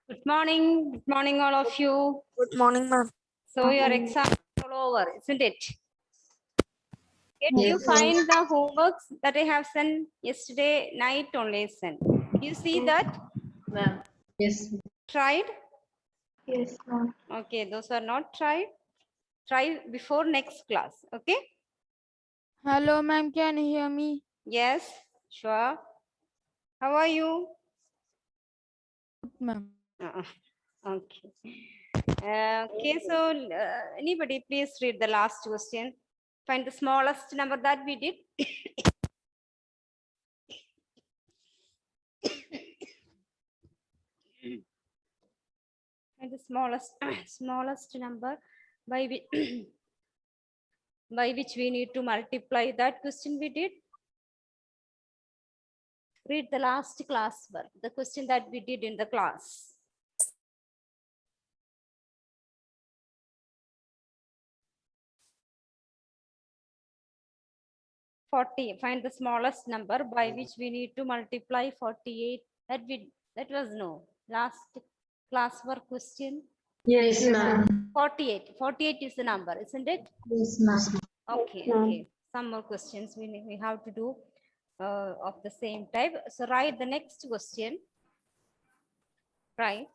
Good morning, all of you. Good morning, ma'am. So your exam is all over, isn't it? Okay, do you Yes. find the homeworks that I have sent yesterday night only sent? You see that? Ma'am. Yes. Tried? Yes, ma'am. Okay, those are not tried. Try before next class. Okay? Hello, ma'am. Can you hear me? Yes, sure. How are you? Good, ma'am. Okay. Okay, so anybody please read the last question. Find the smallest number that we did. And the smallest number by which by which we need to multiply that question we did. Read the last class work, the question that we did in the class. Find the smallest number by which we need to multiply 48. That was no last class work question. Yes, ma'am. 48. 48 is the number, isn't it? Yes, ma'am. Okay, okay. Some more questions we have to do of the same type. So write the next question. Right.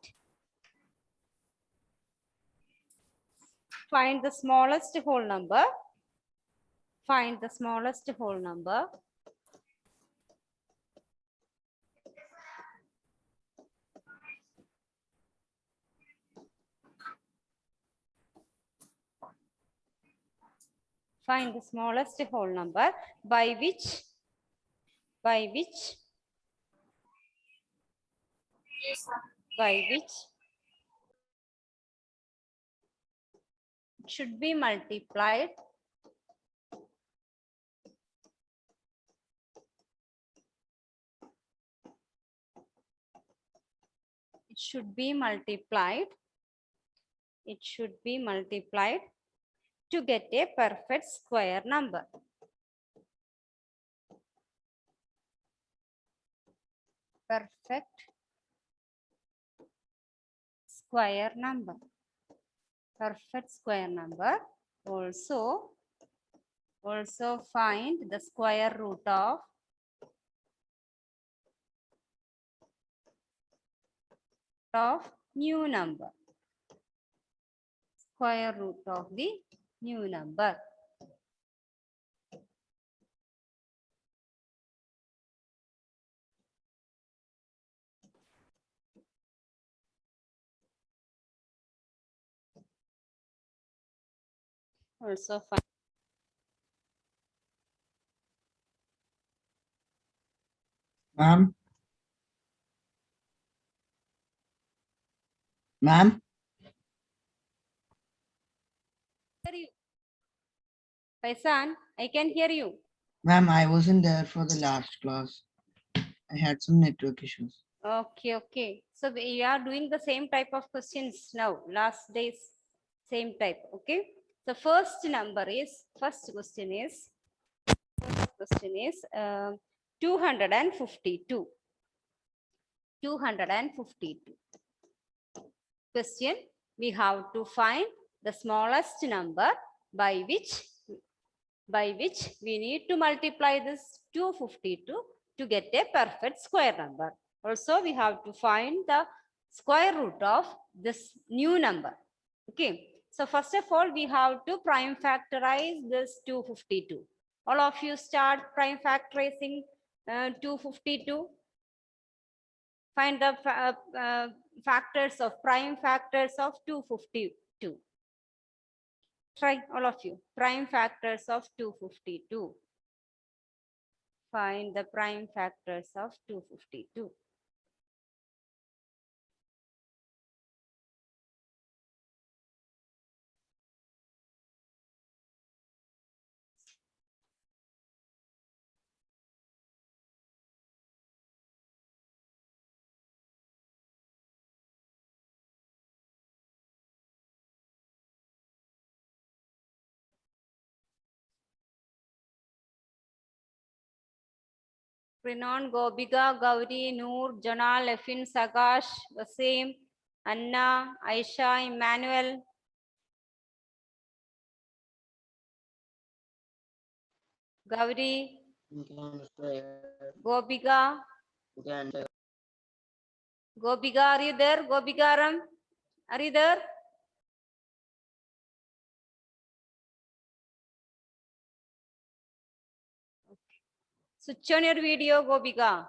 Find the smallest whole number. Find the smallest whole number. Find the smallest whole number by which it should be multiplied to get a perfect square number. Perfect square number. Perfect square number. Also find the square root of new number. Square root of the new number. Also find Ma'am? Ma'am? you. Paisan, I can hear you. Ma'am, I wasn't there for the last class. I had some network issues. Okay, okay. So we are doing the same type of questions now. Last day's same type. Okay. The first question is 252. 252. Question, we have to find the smallest number by which we need to multiply this 252 to get a perfect square number. Also, we have to find the square root of this new number. Okay. So first of all, we have to prime factorize this 252. All of you start prime factorizing 252. Find the prime factors of 252. Try all of you. Prime factors of 252. Find the prime factors of 252. Rinon, Gobika, Gauri, Noor, Janal, Efin, Sagash, Wasim, Anna, Aisha, Emmanuel, Gauri, Gopika. Gopika, are you there? Gopikaram, are you there? Switch on your video, Gopika.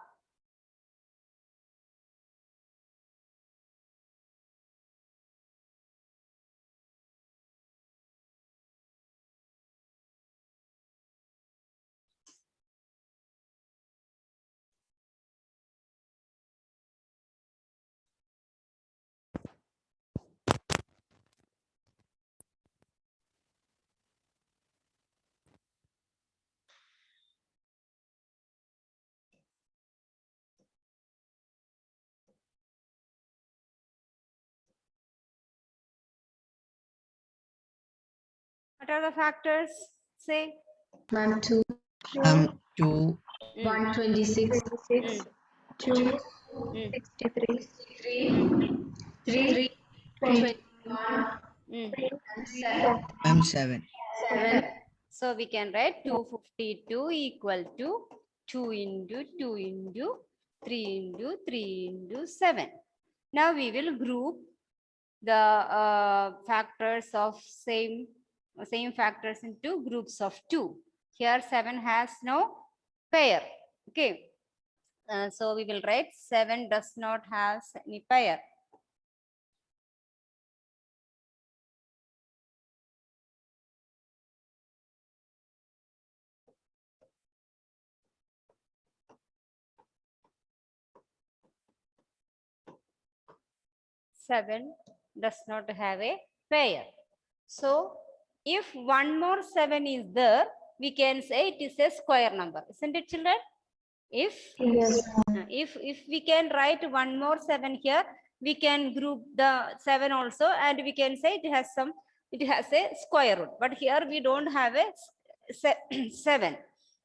What are the factors? Say. Ma'am, 2, 2, 126, 26, 2, Mm, 63, 3, 20, 21, mm. 3, and 7. 7. 7. So we can write 252 equal to 2 into 2 into 3 into 3 into 7. Now we will group the factors of same factors into groups of 2. Here 7 has no pair. Okay. So we will write 7 does not have any pair. Seven does not have a pair. So if one more 7 is there, we can say it is a square number, isn't it, children? If yes, if we can write one more 7 here, we can group the 7 also, and we can say it has a square root. But here we don't have a 7.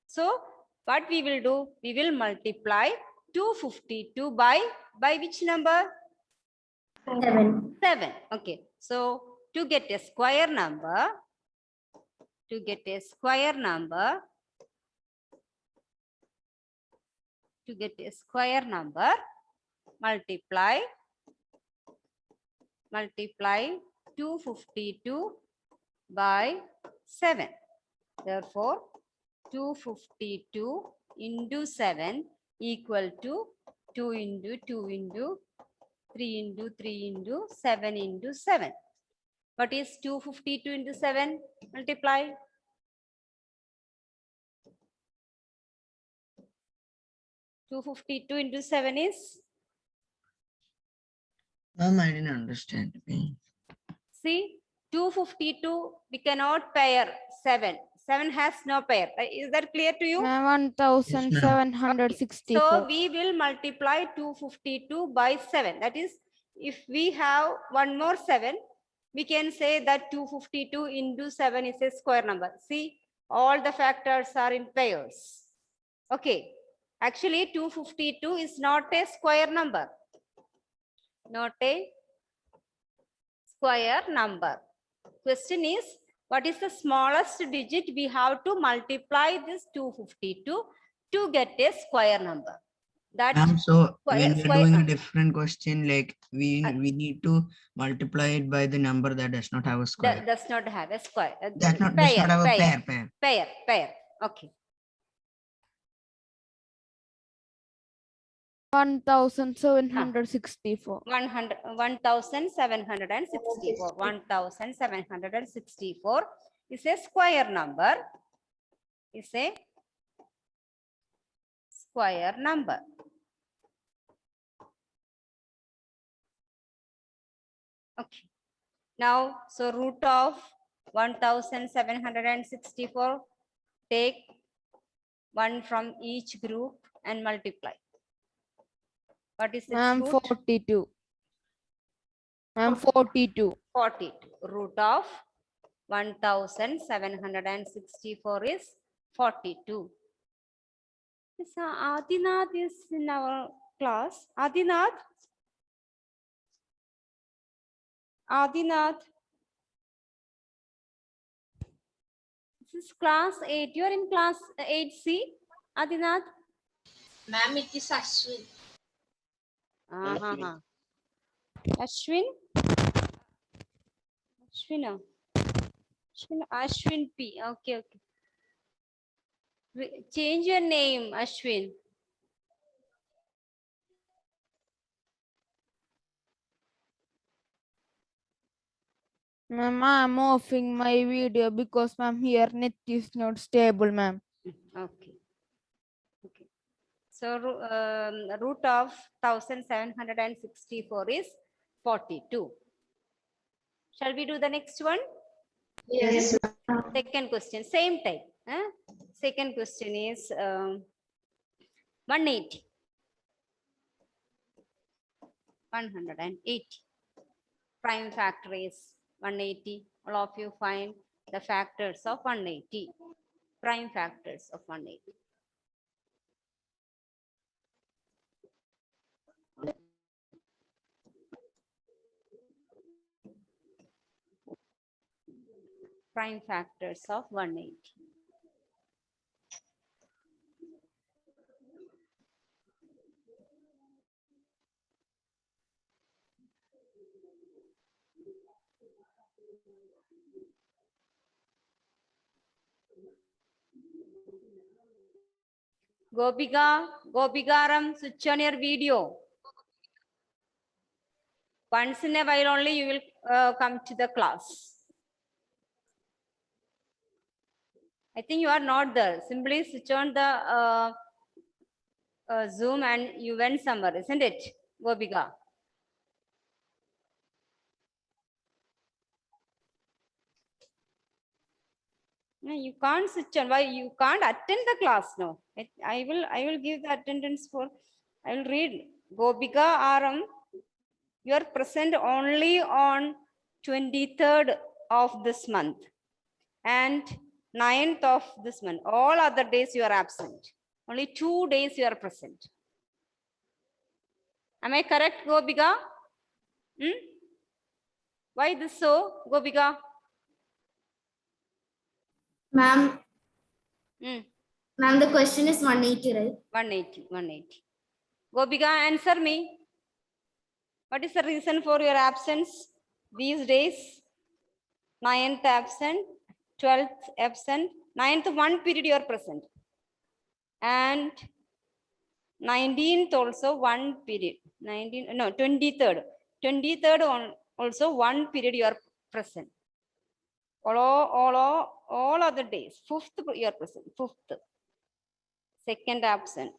So what we will do? We will multiply 252 by which number? 7. 7. Okay. So to get a square number, multiply 252 by 7. Therefore, 252 into 7 equal to 2 into 2 into 3 into 3 into 7 into 7. What is 252 into 7? Multiply. 252 into 7 is? Ma'am, I didn't understand. See, 252, we cannot pair 7. 7 has no pair. Is that clear to you? Ma'am, Yes, ma'am. 1764. So we will multiply 252 by 7. That is, if we have one more 7, we can say that 252 into 7 is a square number. See, all the factors are in pairs. Okay. Actually, 252 is not a square number. Not a square number. Question is, what is the smallest digit we have to multiply this 252 to get a square number? That Ma'am, so when we're square- doing a different question, like we need to multiply it by the number that does not have a square. that does not have a square. Does not have a pair. Pair. Okay. 1764. 1764. 1764 is a square number. Okay. Now, so root of 1764, take 1 from each group and multiply. What is its Ma'am, root? 42. Ma'am, 42. 40. Root of 1764 is 42. This Adinath is in our class. Adinath, Adinath. This is class 8. You are in class 8C, Adinath? Ma'am, it is Ashwin. Uh-huh. Ashwin? Ashwina. Ashwin P. Okay, okay. Change your name, Ashwin. Ma'am, I'm offing my video because ma'am here net is not stable, ma'am. Okay. Okay. So root of 1764 is 42. Shall we do the next one? Yes, Second question, same type. Second question is 180. 180. Prime factor is 180. All of you find the factors of 180. Prime factors of 180. Prime factors of 180. Gopigaram, switch on your video. Once in a while only you will come to the class. I think you are not there. Simply switch on the Zoom and you went somewhere, isn't it, Gopika? No, you can't switch on. Why you can't attend the class? No, I will give the attendance for. I will read. Gopika Aram, you are present only on 23rd of this month and 9th of this month. All other days you are absent. Only 2 days you are present. Am I correct, Gopika? Why this so, Gopika? ma'am. Hmm. Ma'am, the question is 180, right? 180, 180. Gopika, answer me. What is the reason for your absence these days? 9th absent, 12th absent, 9th one period you are present. And 19th also one period. 23rd. 23rd on also one period you are present. All other days. 5th you are present. 5th. 2nd absent.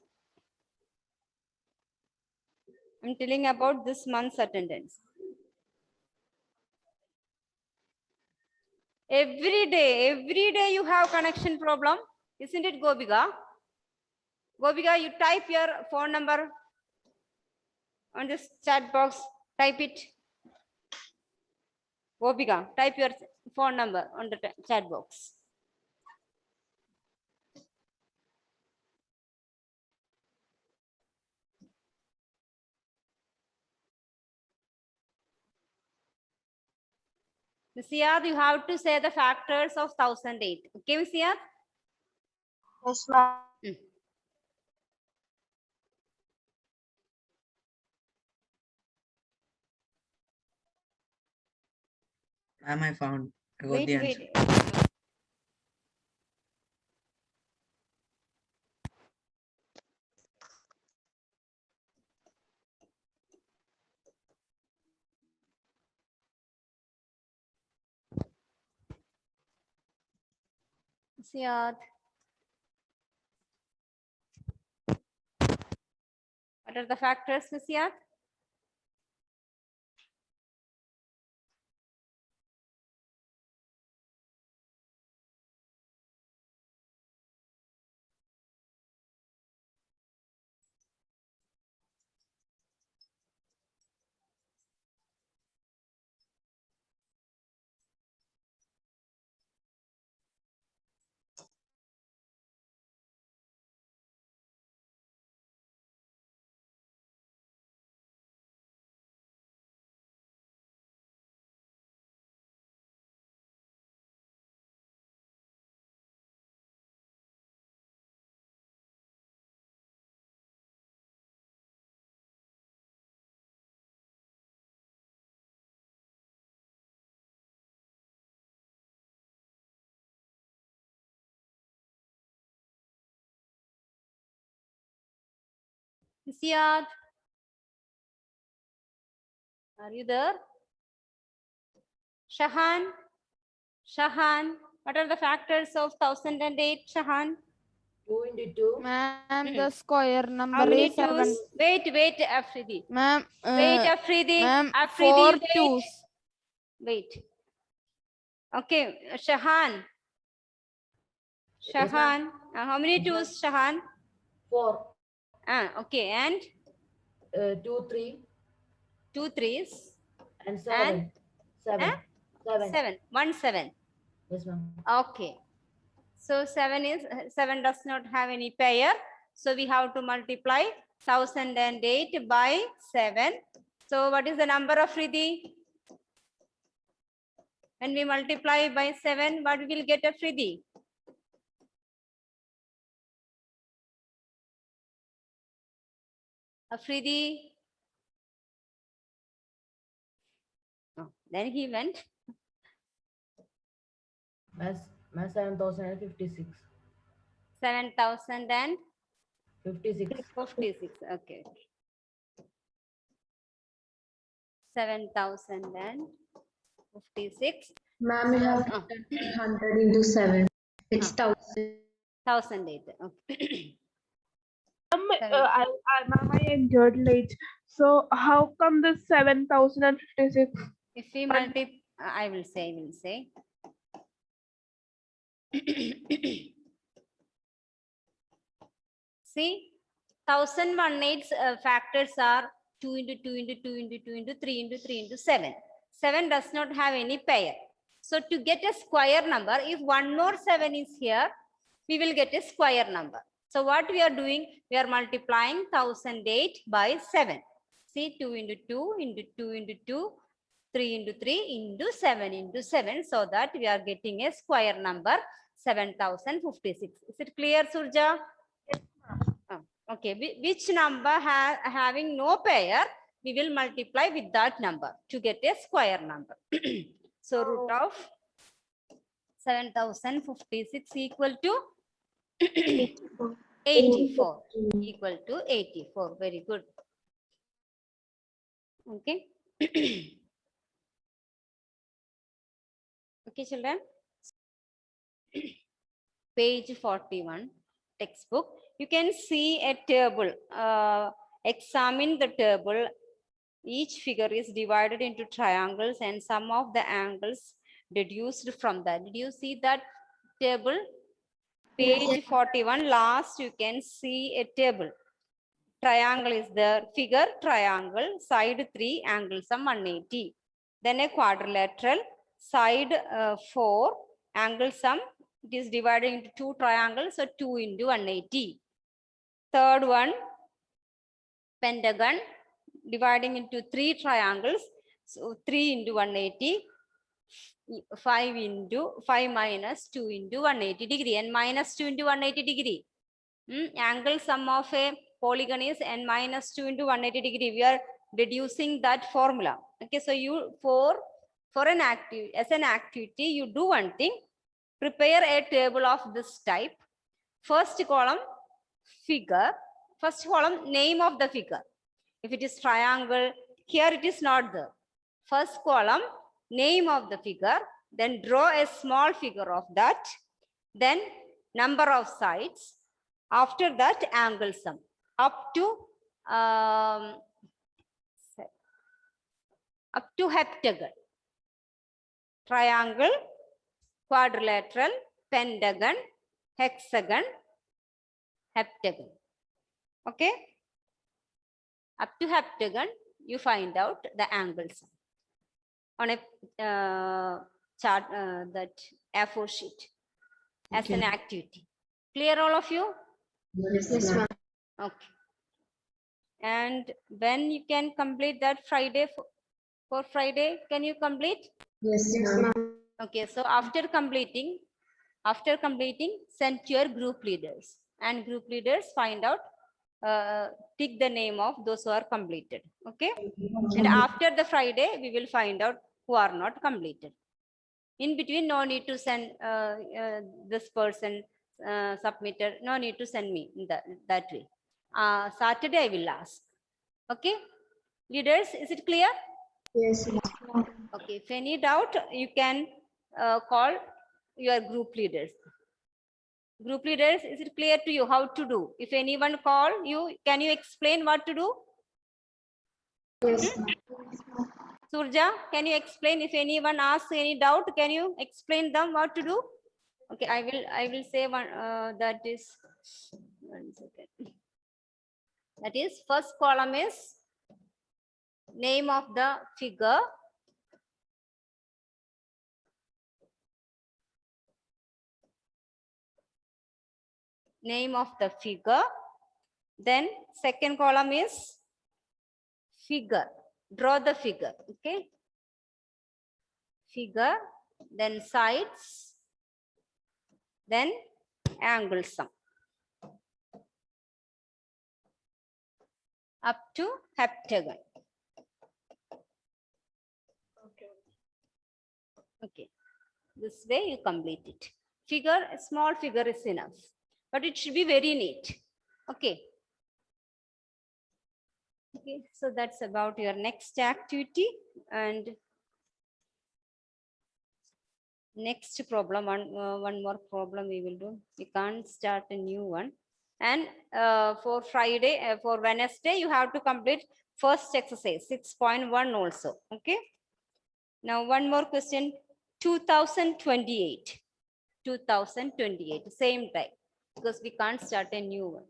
I'm telling about this month's attendance. Every day you have connection problem, isn't it, Gopika? Gopika, you type your phone number on this chat box. Type it. Gopika, type your phone number on the chat box. Siad, you have to say the factors of 1008. Okay, Siad? Yes, ma'am. Ma'am, I found. I got Wait, the answer. wait. Siad. What are the factors, Siad? Ziad, are you there? Shahan, what are the factors of 1008, Shahan? 2 into 2. Ma'am, the square How number many is 7. twos? Wait, Afridi. Ma'am, Wait, Afridi. ma'am, Afridi, 4 wait. twos. Wait. Okay, Shahan. Yes, ma'am. How many Yes, ma'am. twos, Shahan? 4. Okay, and 2, 3, 2 threes and 7. 7. 7. 7. 1 7. Yes, ma'am. Okay. So 7 does not have any pair. So we have to multiply 1008 by 7. So what is the number of Fridi? When we multiply by 7, what we will get a Fridi? Afridi. Oh, then he went. Mass 7,056. 7,056. 56. Okay. 7,056. Ma'am, you have Oh, 100 into 7. It's 1000. 1008. Okay. Ma'am, I entered late. So how come this 7,056? If we multiply, I will say. See, 1018 factors are 2 into 2 into 2 into 2 into 3 into 3 into 7. 7 does not have any pair. So to get a square number, if one more 7 is here, we will get a square number. So what we are doing, we are multiplying 1008 by 7. See, 2 into 2 into 2 into 2, 3 into 3 into 7 into 7, so that we are getting a square number 7,056. Is it clear, Surja? Okay, which number having no pair, we will multiply with that number to get a square number. So root of 7,056 equal to 84. Equal to 84. Very good. Okay. Okay, children. Page 41, textbook. You can see a table. Examine the table. Each figure is divided into triangles and some of the angles deduced from that. Did you see that table? Page 41, last you can see a table. Triangle is there. Figure, triangle, side 3, angle sum 180. Then a quadrilateral, side 4, angle sum. It is divided into 2 triangles, so 2 into 180. Third one, pentagon, dividing into 3 triangles, so 3 into 180, 5 minus 2 into 180 degree, and minus 2 into 180 degree. Angle sum of a polygon is n minus 2 into 180 degree. We are deducing that formula. Okay, so you for an activity, you do one thing. Prepare a table of this type. First column, figure. First column, name of the figure. If it is triangle, here it is not there. First column, name of the figure. Then draw a small figure of that. Then number of sides. After that, angle sum. Up to heptagon. Triangle, quadrilateral, pentagon, hexagon, heptagon. Okay? Up to heptagon, you find out the angle sum on a chart, that A4 sheet as an activity. Clear, all of you? Yes, ma'am. Okay. And when you can complete that Friday, for Friday, can you complete? Yes, ma'am. Okay, so after completing, send to your group leaders, and group leaders find out, tick the name of those who are completed. Okay, and after the Friday, we will find out who are not completed. In between, no need to send this person submitted, no need to send me in that way. Saturday I will ask. Okay, leaders, is it clear? Yes, ma'am. Okay, if any doubt, you can call your group leaders. Group leaders, is it clear to you how to do? If anyone call you, can you explain what to do? Yes, ma'am. Surja, can you explain? If anyone asks any doubt, can you explain them what to do? Okay, I will say one, that is, 1 second. That is, first column is name of the figure. Name of the figure. Then second column is figure. Draw the figure. Okay. Figure. Then sides. Then angle sum. Up to heptagon. Okay. This way you complete it. Figure, a small figure is enough, but it should be very neat. Okay. Okay, so that's about your next activity. And next problem, one more problem we will do. We can't start a new one. And for Friday, for Wednesday, you have to complete first exercise, 6.1 also. Okay. Now, one more question, 2028. 2028, same time, because we can't start a new one.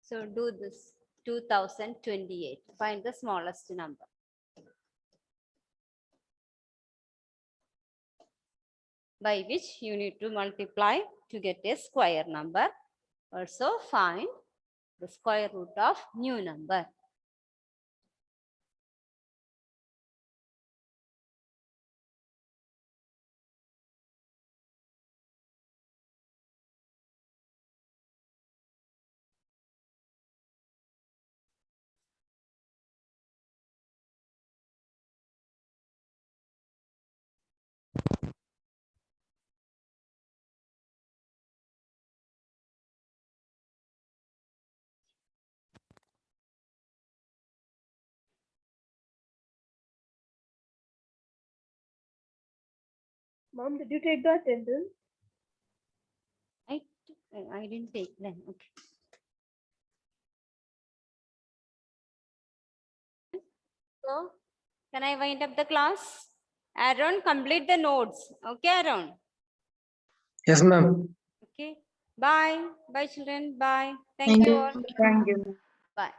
So do this, 2028. Find the smallest number. By which you need to multiply to get a square number. Also find the square root of new number. Mom, did you take the attendance? I didn't take them. Okay. So can I wind up the class? Aaron, complete the notes. Okay, Aaron. Yes, ma'am. Okay. Bye. Bye, children. Bye. Thank you all. Thank you. Bye.